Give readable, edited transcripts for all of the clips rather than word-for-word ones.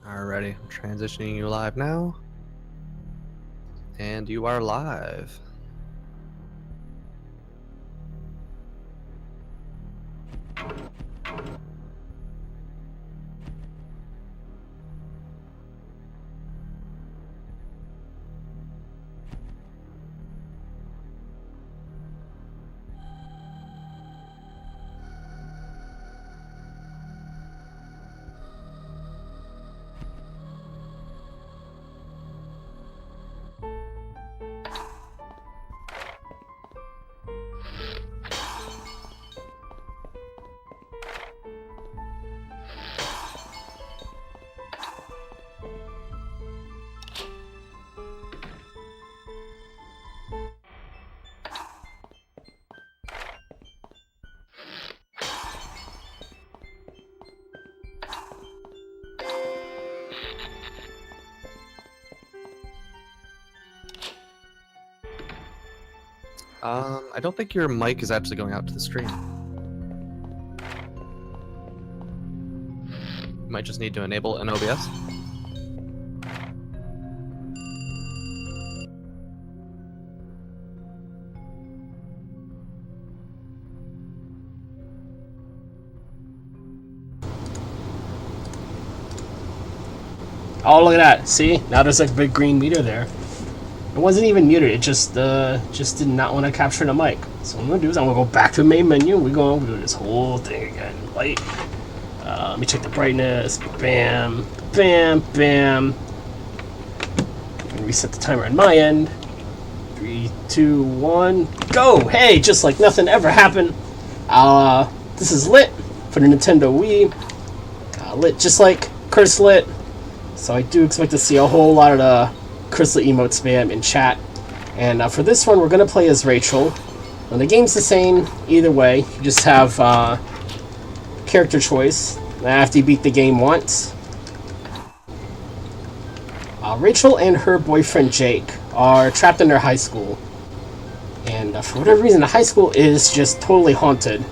Alrighty, I'm transitioning you live now. And you are live. I don't think your mic is actually going out to the stream. You might just need to enable an OBS. Oh, look at that. See? Now there's like a big green meter there. It wasn't even muted. It just did not want to capture the mic. So what I'm going to do is I'm going to go back to the main menu. We're going to do this whole thing again. Light. Let me check the brightness. Bam. Bam. Bam. I'm going to reset the timer on my end. 3, 2, 1, go! Hey, just like nothing ever happened. This is lit for the Nintendo Wii. Lit just like Curse lit. So I do expect to see a whole lot of the Crystal emote spam in chat. And for this one, we're going to play as Rachel. And the game's the same either way. You just have character choice after you beat the game once. Rachel and her boyfriend Jake are trapped in their high school. And for whatever reason, the high school is just totally haunted.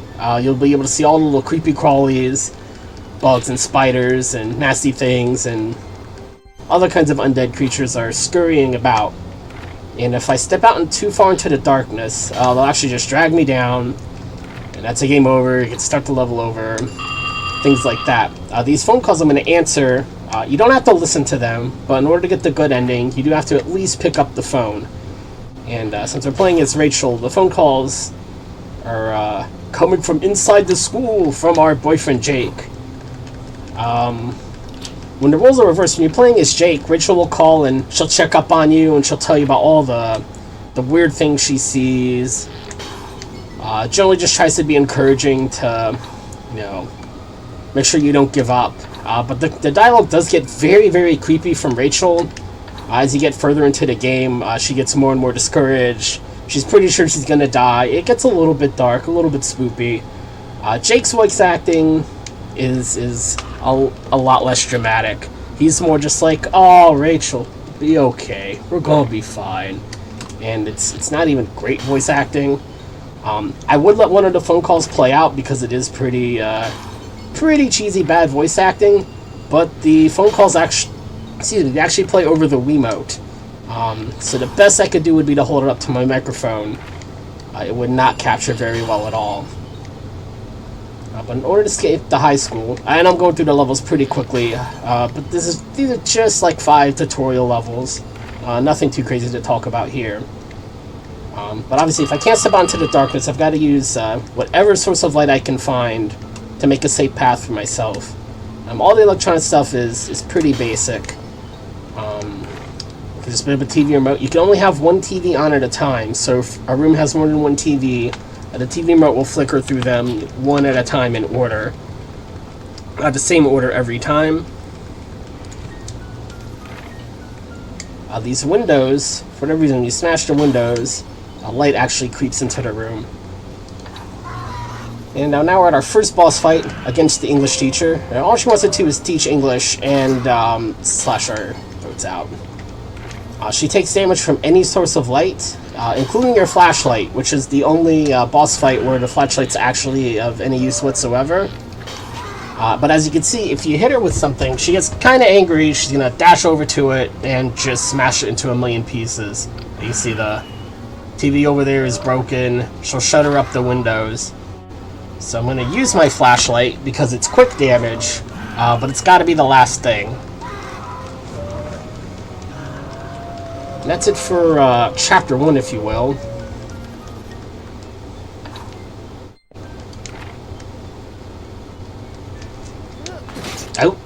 You'll be able to see all the little creepy crawlies, bugs and spiders and nasty things, and other kinds of undead creatures are scurrying about. And if I step out too far into the darkness, they'll actually just drag me down, and that's a game over. You can start the level over, things like that. These phone calls I'm going to answer, you don't have to listen to them, but in order to get the good ending, you do have to at least pick up the phone. And since we're playing as Rachel, the phone calls are coming from inside the school from our boyfriend Jake. When the roles are reversed, when you're playing as Jake, Rachel will call and she'll check up on you and she'll tell you about all the weird things she sees. Generally just tries to be encouraging to, make sure you don't give up. But the dialogue does get very, very creepy from Rachel. As you get further into the game, she gets more and more discouraged. She's pretty sure she's gonna die. It gets a little bit dark, a little bit spoopy. Jake's voice acting is a lot less dramatic. He's more just like, oh, Rachel, be okay. We're gonna be fine. And it's not even great voice acting. I would let one of the phone calls play out because it is pretty cheesy, bad voice acting. But the phone calls they actually play over the Wiimote. So the best I could do would be to hold it up to my microphone. It would not capture very well at all. But in order to escape the high school, and I'm going through the levels pretty quickly, but these are just like 5 tutorial levels. Nothing too crazy to talk about here. But obviously, if I can't step out into the darkness, I've got to use whatever source of light I can find to make a safe path for myself. All the electronic stuff is pretty basic. There's a bit of a TV remote. You can only have one TV on at a time, so if a room has more than one TV, the TV remote will flicker through them one at a time in order. Not the same order every time. These windows, for whatever reason, when you smash the windows, light actually creeps into the room. And now we're at our first boss fight against the English teacher. And all she wants to do is teach English and slash our throats out. She takes damage from any source of light, including your flashlight, which is the only boss fight where the flashlight's actually of any use whatsoever. But as you can see, if you hit her with something, she gets kind of angry. She's going to dash over to it and just smash it into a million pieces. You see the TV over there is broken. She'll shutter up the windows. So I'm going to use my flashlight because it's quick damage, but it's got to be the last thing. And that's it for Chapter 1, if you will. Oh.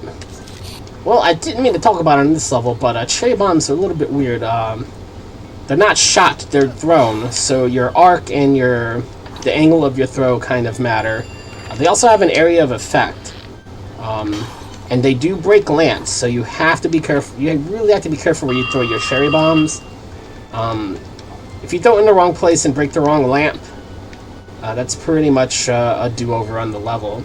Well, I didn't mean to talk about it on this level, but cherry bombs are a little bit weird. They're not shot, they're thrown, so your arc and the angle of your throw kind of matter. They also have an area of effect. And they do break lamps, so you have to be careful. You really have to be careful where you throw your cherry bombs. If you throw it in the wrong place and break the wrong lamp, that's pretty much a do-over on the level.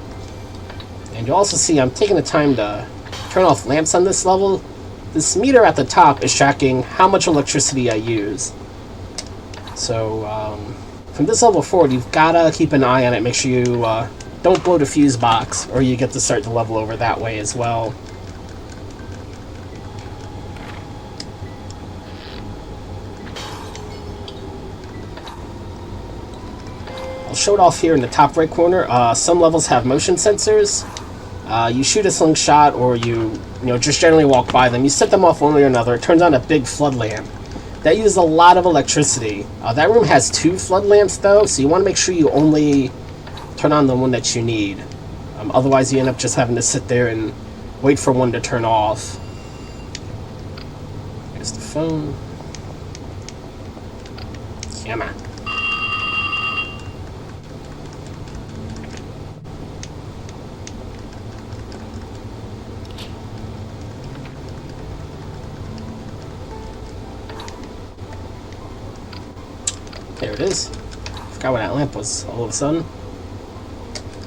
And you'll also see I'm taking the time to turn off lamps on this level. This meter at the top is tracking how much electricity I use. So from this level forward, you've got to keep an eye on it. Make sure you don't blow the fuse box, or you get to start the level over that way as well. I'll show it off here in the top right corner. Some levels have motion sensors. You shoot a slingshot, or you just generally walk by them. You set them off one way or another. It turns on a big flood lamp. That uses a lot of electricity. That room has 2 flood lamps, though, so you want to make sure you only turn on the one that you need. Otherwise, you end up just having to sit there and wait for one to turn off. Here's the phone. Come on. There it is. Forgot where that lamp was all of a sudden.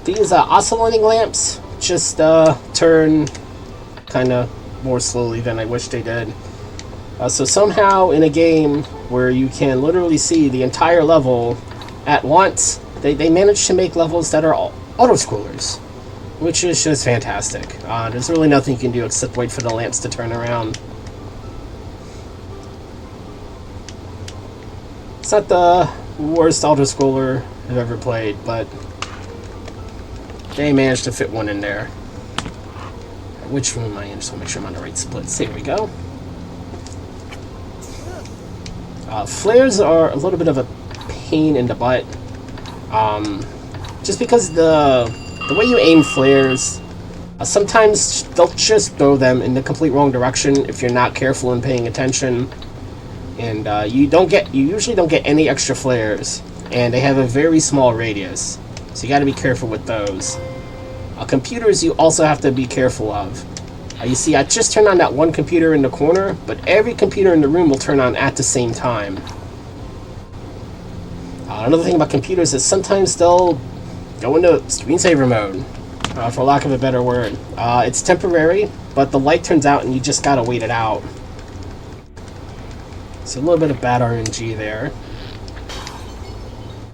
These oscillating lamps just turn kind of more slowly than I wish they did. So somehow in a game where you can literally see the entire level at once, they managed to make levels that are auto-scrollers, which is just fantastic. There's really nothing you can do except wait for the lamps to turn around. It's not the worst auto-scroller I've ever played, but they managed to fit one in there. Which room am I in? Just want to make sure I'm on the right splits. Here we go. Flares are a little bit of a pain in the butt. Just because the way you aim flares, sometimes they'll just throw them in the complete wrong direction if you're not careful and paying attention. And you usually don't get any extra flares, and they have a very small radius, so you got to be careful with those. Computers you also have to be careful of. You see, I just turned on that one computer in the corner, but every computer in the room will turn on at the same time. Another thing about computers is sometimes they'll go into screensaver mode, for lack of a better word. It's temporary, but the light turns out and you just gotta wait it out. So a little bit of bad RNG there.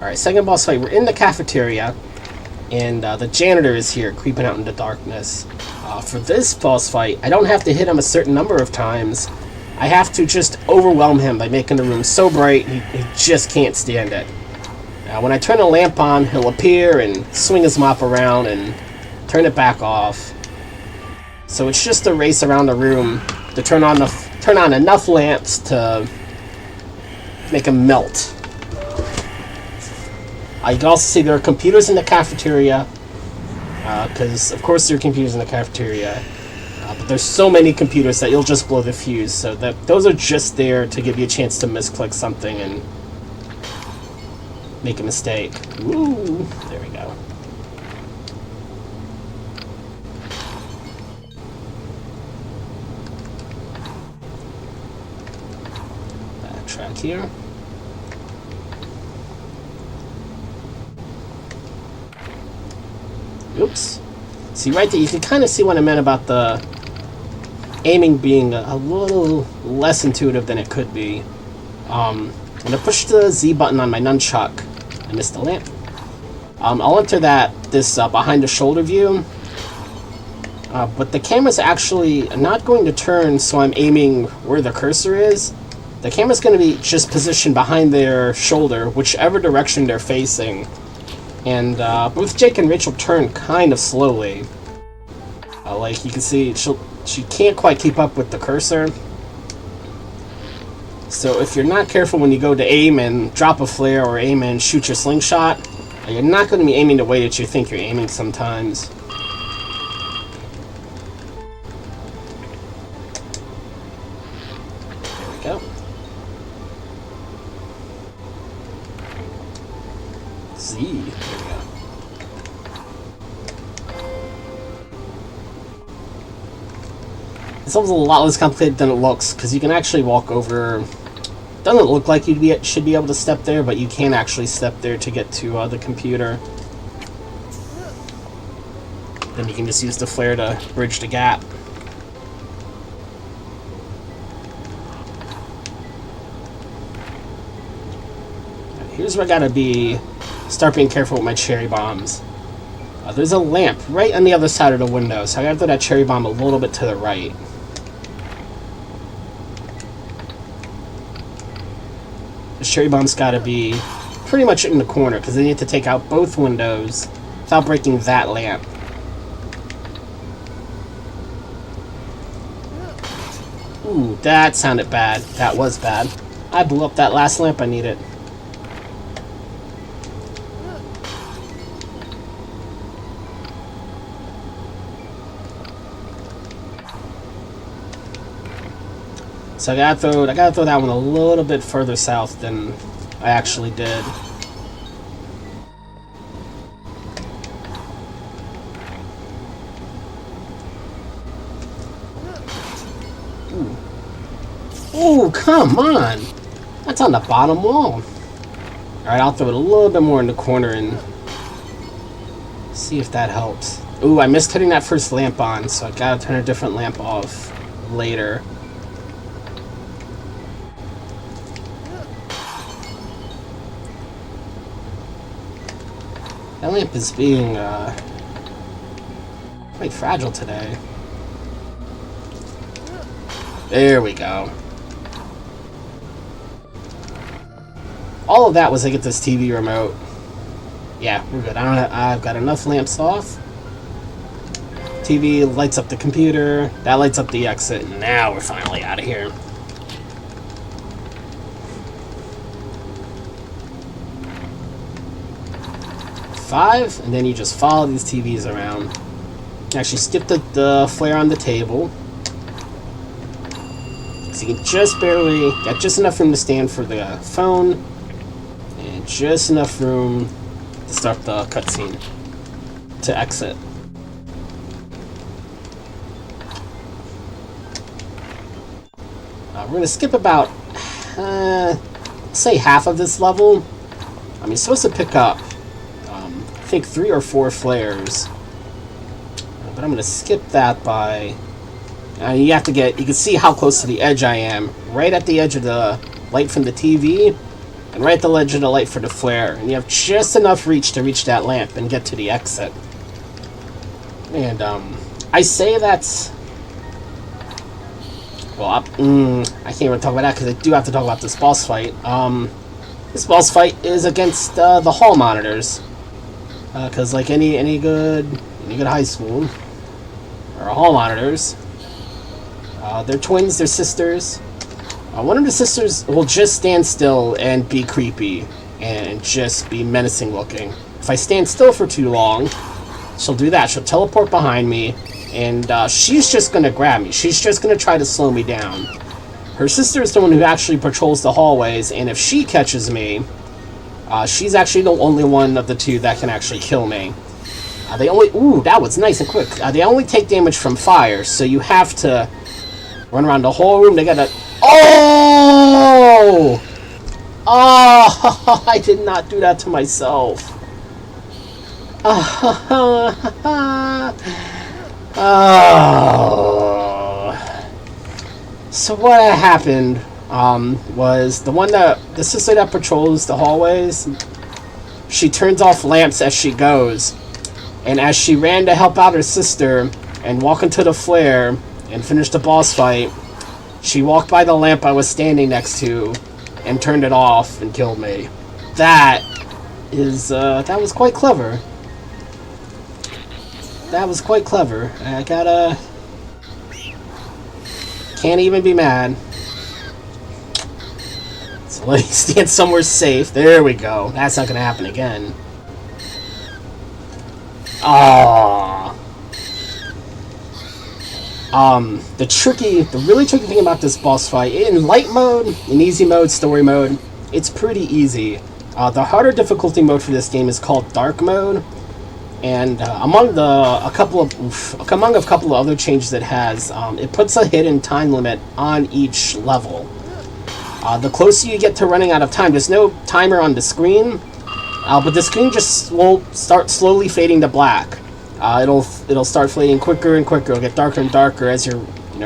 Alright, second boss fight. We're in the cafeteria, and the janitor is here, creeping out in the darkness. For this boss fight, I don't have to hit him a certain number of times. I have to just overwhelm him by making the room so bright he just can't stand it. When I turn a lamp on, he'll appear and swing his mop around and turn it back off. So it's just a race around the room to turn on enough lamps to make him melt. You can also see there are computers in the cafeteria, because of course there are computers in the cafeteria, but there's so many computers that you'll just blow the fuse, so those are just there to give you a chance to misclick something and make a mistake. Ooh, there we go. Backtrack here. Oops. See, right there, you can kind of see what I meant about the aiming being a little less intuitive than it could be. When I push the Z button on my nunchuck, I missed the lamp. I'll enter this behind the shoulder view, But the camera's actually not going to turn, so I'm aiming where the cursor is. The camera's going to be just positioned behind their shoulder, whichever direction they're facing. And both Jake and Rachel turn kind of slowly. Like you can see, she can't quite keep up with the cursor. So if you're not careful when you go to aim and drop a flare or aim and shoot your slingshot, you're not going to be aiming the way that you think you're aiming sometimes. There we go. Z. There we go. This level's a lot less complicated than it looks, because you can actually walk over. Doesn't look like you should be able to step there, but you can actually step there to get to the computer. Then you can just use the flare to bridge the gap. Here's where I gotta start being careful with my cherry bombs. There's a lamp right on the other side of the window, so I gotta throw that cherry bomb a little bit to the right. The cherry bomb's gotta be pretty much in the corner, because they need to take out both windows without breaking that lamp. Ooh, that sounded bad. That was bad. I blew up that last lamp I needed. So I gotta throw that one a little bit further south than I actually did. Ooh, come on! That's on the bottom wall. Alright, I'll throw it a little bit more in the corner and see if that helps. Ooh, I missed hitting that first lamp on, so I gotta turn a different lamp off later. That lamp is being quite fragile today. There we go. All of that was to get this TV remote. Yeah, we're good. I've got enough lamps off. TV lights up the computer. That lights up the exit. Now we're finally out of here. Five, and then you just follow these TVs around. Actually, skip the flare on the table. So you can just barely get just enough room to stand for the phone, and just enough room to start the cutscene to exit. We're gonna skip about, say half of this level. I mean, you're supposed to pick up, I think 3 or 4 flares, but I'm gonna skip that by. You have to get. You can see how close to the edge I am. Right at the edge of the light from the TV, and right at the edge of the light for the flare. And you have just enough reach to reach that lamp and get to the exit. And I say that's. Well, I can't even talk about that because I do have to talk about this boss fight. This boss fight is against the hall monitors, because like any good high school or hall monitors, they're twins, they're sisters. One of the sisters will just stand still and be creepy and just be menacing looking. If I stand still for too long, she'll do that. She'll teleport behind me. And she's just going to grab me. She's just going to try to slow me down. Her sister is the one who actually patrols the hallways, and if she catches me, she's actually the only one of the two that can actually kill me. They only... Ooh, that was nice and quick. They only take damage from fire, so you have to run around the whole room. They gotta... Oh! Oh! I did not do that to myself. Oh. So what happened was the sister that patrols the hallways, she turns off lamps as she goes, and as she ran to help out her sister, and walk into the flare and finish the boss fight, she walked by the lamp I was standing next to and turned it off and killed me. That was quite clever. That was quite clever. I gotta... Can't even be mad. So let me stand somewhere safe. There we go. That's not gonna happen again. Aww. The really tricky thing about this boss fight, in light mode, in easy mode, story mode, it's pretty easy. The harder difficulty mode for this game is called dark mode, and among a couple of other changes it has, it puts a hidden time limit on each level. The closer you get to running out of time, there's no timer on the screen, but the screen just will start slowly fading to black. It'll start fading quicker and quicker. It'll get darker and darker as you're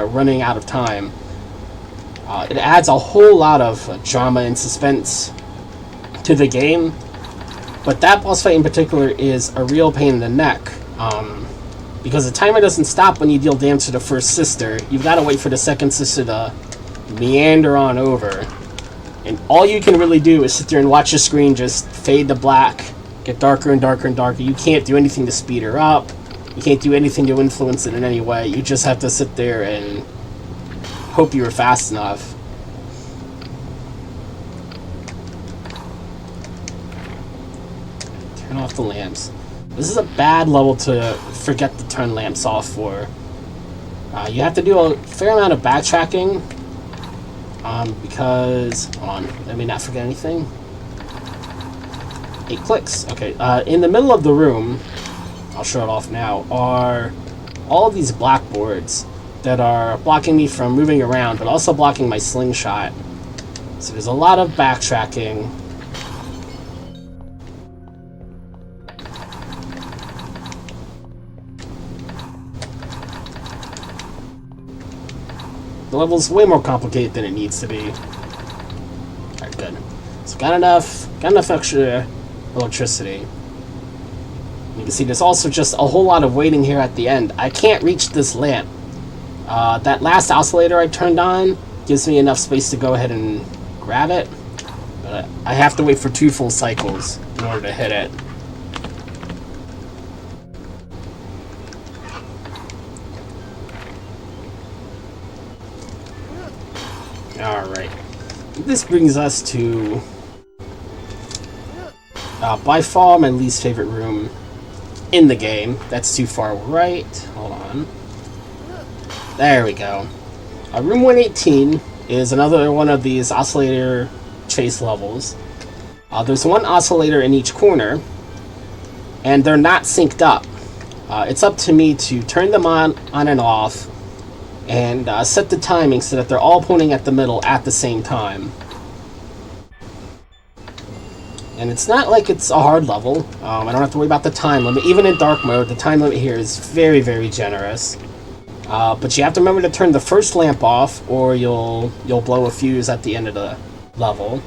running out of time. It adds a whole lot of drama and suspense to the game, but that boss fight in particular is a real pain in the neck, because the timer doesn't stop when you deal damage to the first sister. You've got to wait for the second sister to meander on over, and all you can really do is sit there and watch the screen just fade to black, get darker and darker and darker. You can't do anything to speed her up. You can't do anything to influence it in any way. You just have to sit there and hope you were fast enough. Turn off the lamps. This is a bad level to forget to turn lamps off for. You have to do a fair amount of backtracking, because... Hold on, let me not forget anything. 8 clicks. Okay, in the middle of the room, I'll show it off now, are all of these blackboards that are blocking me from moving around, but also blocking my slingshot. So there's a lot of backtracking. The level's way more complicated than it needs to be. Alright, good. So got enough extra electricity. You can see there's also just a whole lot of waiting here at the end. I can't reach this lamp. That last oscillator I turned on gives me enough space to go ahead and grab it, but I have to wait for 2 full cycles in order to hit it. Alright. This brings us to by far my least favorite room in the game. That's too far right. Hold on. There we go. Room 118 is another one of these oscillator chase levels. There's one oscillator in each corner, and they're not synced up. It's up to me to turn them on and off, and set the timing so that they're all pointing at the middle at the same time. And it's not like it's a hard level. I don't have to worry about the time limit. Even in dark mode, the time limit here is very, very generous. But you have to remember to turn the first lamp off, or you'll blow a fuse at the end of the level.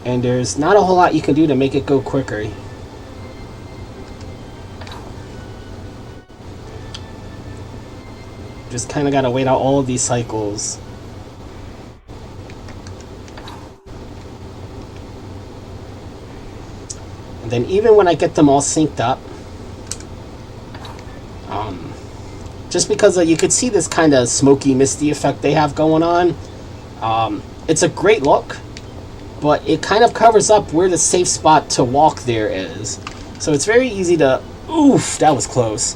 And there's not a whole lot you can do to make it go quicker. Just kind of gotta wait out all of these cycles. And then even when I get them all synced up, just because you could see this kind of smoky, misty effect they have going on, it's a great look, but it kind of covers up where the safe spot to walk there is. So it's very easy to... Oof, that was close.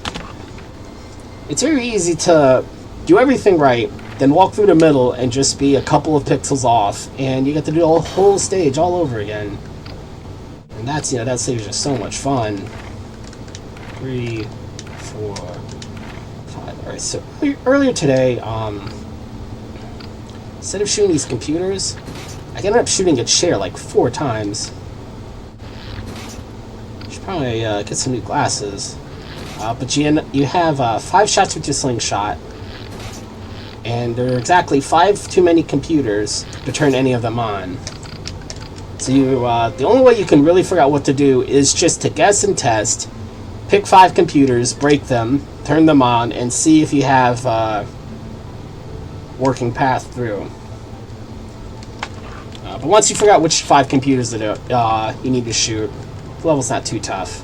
It's very easy to do everything right, then walk through the middle and just be a couple of pixels off, and you get to do a whole stage all over again. And that's, that stage is so much fun. 3, 4, 5. Alright, so earlier today, instead of shooting these computers, I ended up shooting a chair like 4 times. Should probably get some new glasses. But you have 5 shots with your slingshot, and there are exactly 5 too many computers to turn any of them on. So the only way you can really figure out what to do is just to guess and test, pick 5 computers, break them, turn them on, and see if you have working path through. But once you figure out which 5 computers that you need to shoot, the level's not too tough.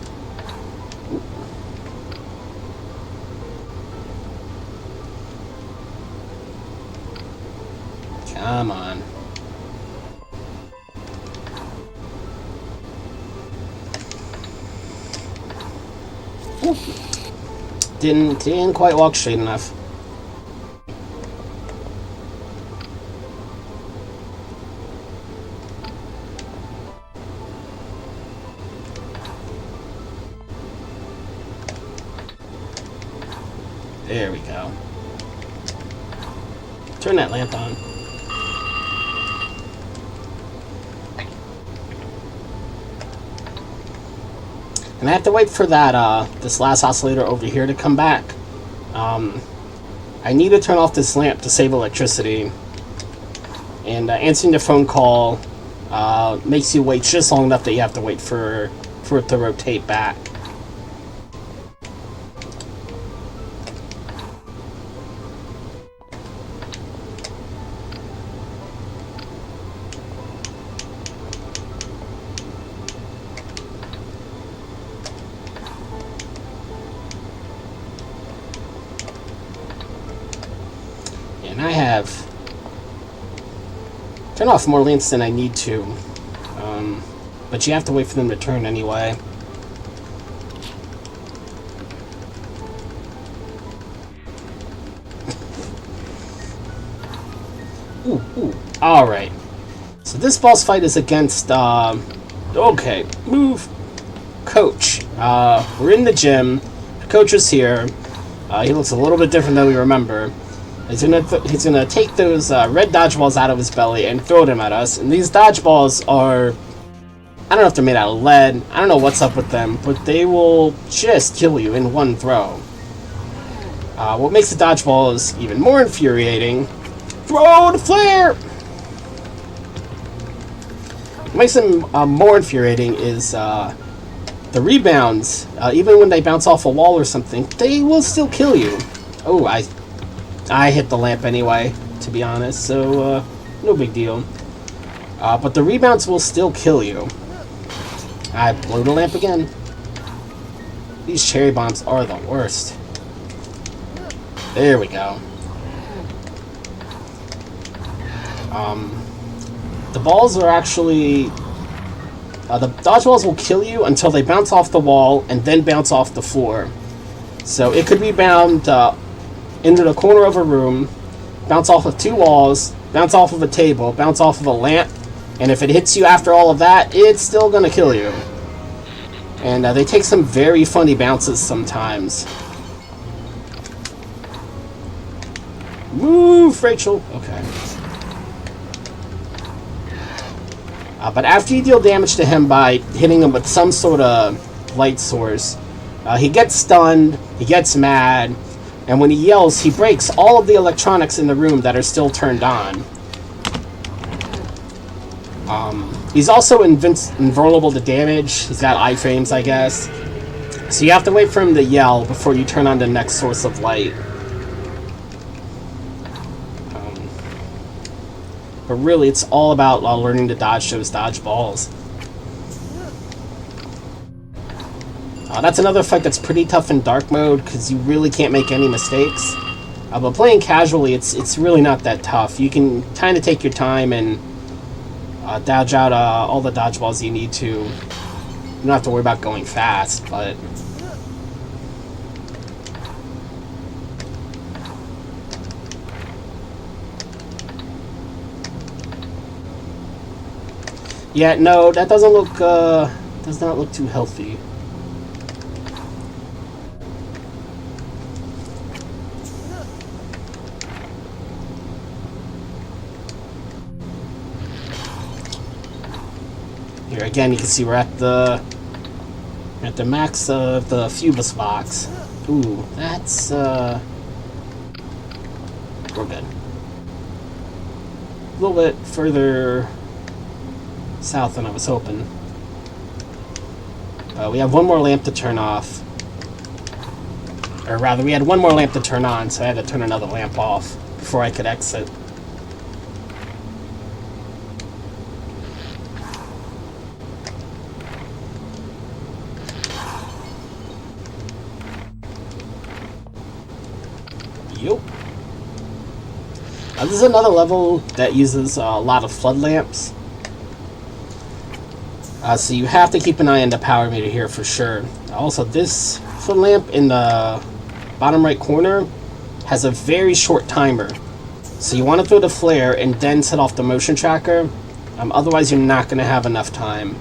Come on. Ooh. Didn't quite walk straight enough. There we go. Turn that lamp on. And I have to wait for that, this last oscillator over here to come back. I need to turn off this lamp to save electricity. And answering the phone call makes you wait just long enough that you have to wait for it to rotate back. And I have turned off more lamps than I need to, but you have to wait for them to turn anyway. Ooh. Alright. So this boss fight is against, okay, move. Coach. We're in the gym. The coach is here. He looks a little bit different than we remember. He's gonna take those red dodgeballs out of his belly and throw them at us. And these dodgeballs are, I don't know if they're made out of lead. I don't know what's up with them, but they will just kill you in one throw. What makes the dodgeballs even more infuriating? Throw the flare! What makes them more infuriating is the rebounds. Even when they bounce off a wall or something, they will still kill you. Oh, I hit the lamp anyway, to be honest, so no big deal. But the rebounds will still kill you. I blew the lamp again. These cherry bombs are the worst. There we go. The balls are actually... the dodgeballs will kill you until they bounce off the wall and then bounce off the floor. So it could be bound into the corner of a room, bounce off of 2 walls, bounce off of a table, bounce off of a lamp, and if it hits you after all of that, it's still gonna kill you. And they take some very funny bounces sometimes. Move, Rachel! Okay. But after you deal damage to him by hitting him with some sort of light source, he gets stunned, he gets mad, and when he yells, he breaks all of the electronics in the room that are still turned on. He's also invulnerable to damage. He's got iframes, I guess. So you have to wait for him to yell before you turn on the next source of light. But really, it's all about learning to dodge those dodgeballs. That's another fight that's pretty tough in dark mode because you really can't make any mistakes. But playing casually, it's really not that tough. You can kind of take your time and dodge out all the dodgeballs you need to. You don't have to worry about going fast, but... Yeah, no, that does not look too healthy. Here again, you can see we're at the max of the Fubus box. Ooh, that's we're good. A little bit further south than I was hoping. We have one more lamp to turn off. Or rather, we had one more lamp to turn on, so I had to turn another lamp off before I could exit. Yup. This is another level that uses a lot of flood lamps. So you have to keep an eye on the power meter here for sure. Also, this flood lamp in the bottom right corner has a very short timer. So you want to throw the flare and then set off the motion tracker. Otherwise, you're not going to have enough time.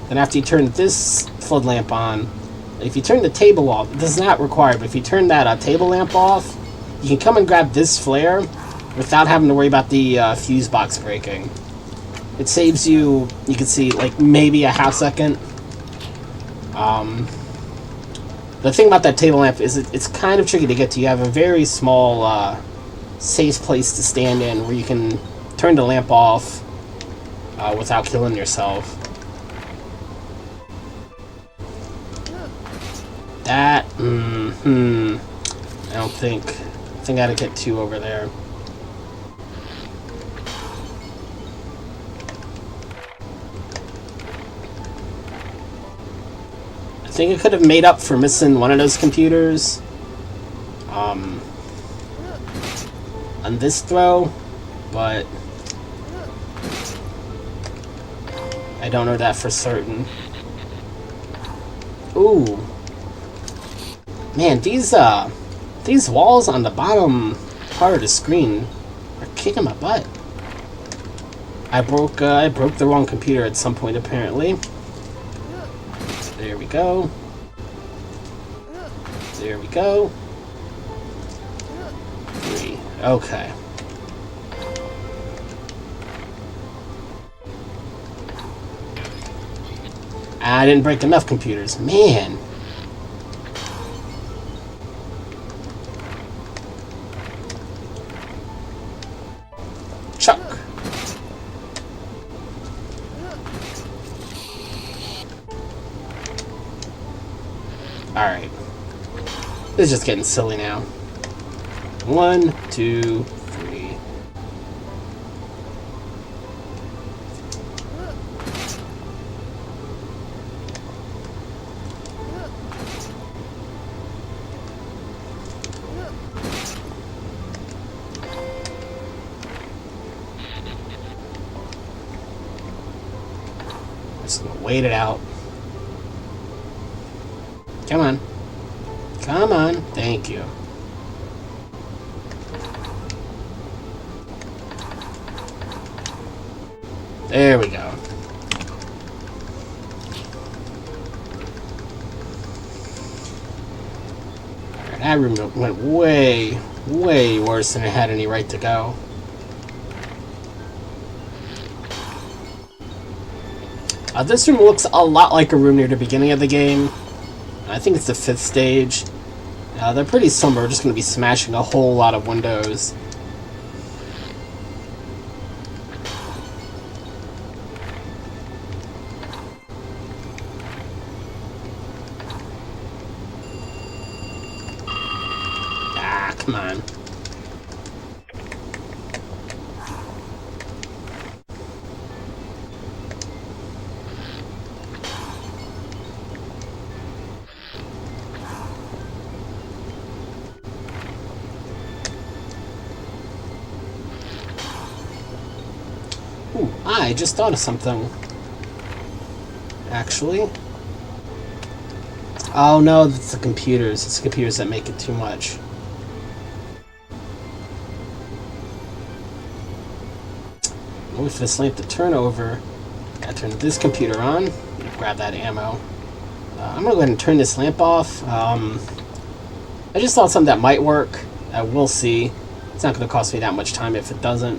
Then after you turn this flood lamp on, if you turn the table off, this is not required, but if you turn that table lamp off, you can come and grab this flare without having to worry about the fuse box breaking. It saves you, you can see, like, maybe a half second. The thing about that table lamp is it's kind of tricky to get to. You have a very small, safe place to stand in where you can turn the lamp off without killing yourself. That, I don't think I gotta get two over there. I think I could have made up for missing one of those computers on this throw, but I don't know that for certain. Ooh. Man, these walls on the bottom part of the screen are kicking my butt. I broke the wrong computer at some point, apparently. There we go. There we go. 3. Okay. I didn't break enough computers. Man. Chuck. Alright. This is just getting silly now. 1, 2, 3. Just gonna wait it out. Come on. Come on. Thank you. There we go. Alright, that room went way, way worse than it had any right to go. This room looks a lot like a room near the beginning of the game. I think it's the 5th stage. They're pretty similar. We're just going to be smashing a whole lot of windows. Ah, come on. Ooh, I just thought of something. Actually. Oh no, it's the computers. It's the computers that make it too much. Wait for this lamp to turn over. Gotta turn this computer on. Grab that ammo. I'm gonna go ahead and turn this lamp off. I just thought something that might work. We'll see. It's not gonna cost me that much time if it doesn't.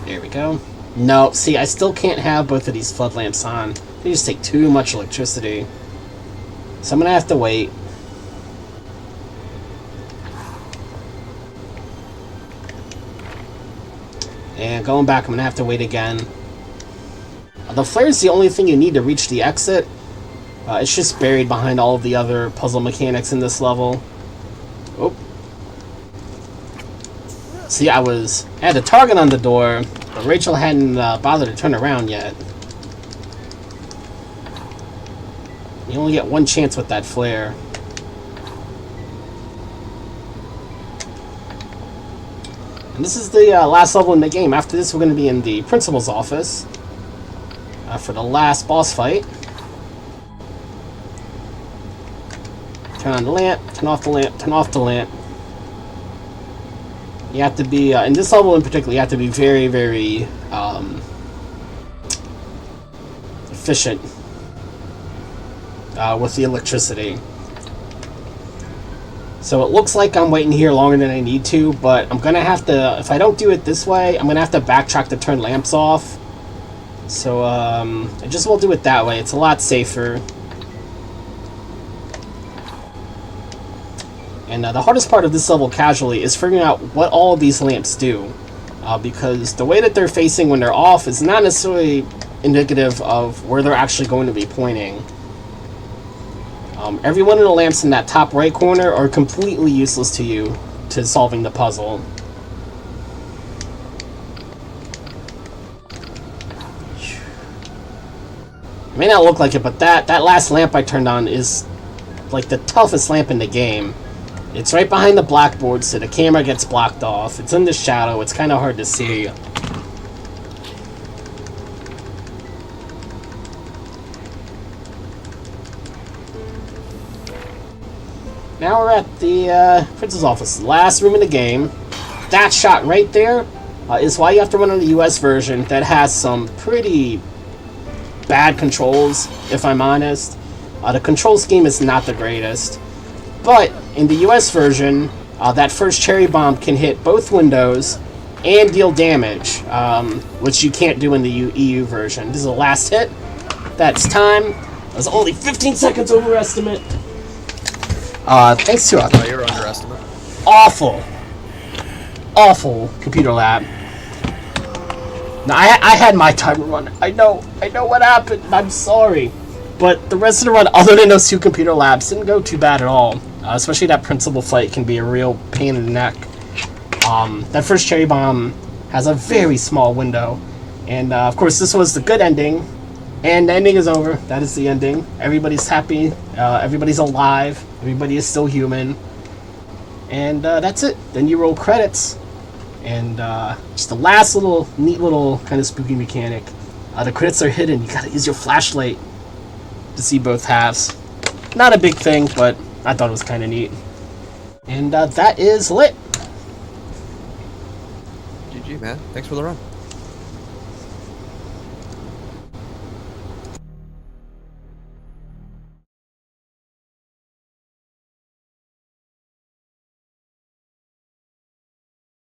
There we go. No, see, I still can't have both of these flood lamps on. They just take too much electricity. So I'm gonna have to wait. And going back, I'm gonna have to wait again. The flare is the only thing you need to reach the exit. It's just buried behind all of the other puzzle mechanics in this level. Oh. See, I had a target on the door, but Rachel hadn't bothered to turn around yet. You only get one chance with that flare. And this is the last level in the game. After this, we're going to be in the principal's office for the last boss fight. Turn on the lamp, turn off the lamp, turn off the lamp. You have to be, in this level in particular, you have to be very, very efficient with the electricity. So it looks like I'm waiting here longer than I need to, but I'm going to have to, if I don't do it this way, I'm going to have to backtrack to turn lamps off. So I just will do it that way. It's a lot safer. And the hardest part of this level casually is figuring out what all of these lamps do. Because the way that they're facing when they're off is not necessarily indicative of where they're actually going to be pointing. Every one of the lamps in that top right corner are completely useless to you to solving the puzzle. It may not look like it, but that last lamp I turned on is like the toughest lamp in the game. It's right behind the blackboard, so the camera gets blocked off. It's in the shadow. It's kind of hard to see. Now we're at the Prince's office. Last room in the game. That shot right there is why you have to run on the US version that has some pretty bad controls, if I'm honest. The control scheme is not the greatest. But in the US version, that first cherry bomb can hit both windows and deal damage, which you can't do in the EU version. This is the last hit. That's time. That was only 15 seconds overestimate. Thanks to You're underestimate. awful computer lab. Now, I had my timer run. I know what happened. I'm sorry. But the rest of the run, other than those two computer labs, didn't go too bad at all. Especially that principal fight can be a real pain in the neck. That first cherry bomb has a very small window. And, of course, this was the good ending. And the ending is over. That is the ending. Everybody's happy. Everybody's alive. Everybody is still human. And that's it. Then you roll credits. And just the last neat little kind of spooky mechanic. The credits are hidden. You gotta use your flashlight to see both halves. Not a big thing, but I thought it was kind of neat. And that is lit. GG, man. Thanks for the run.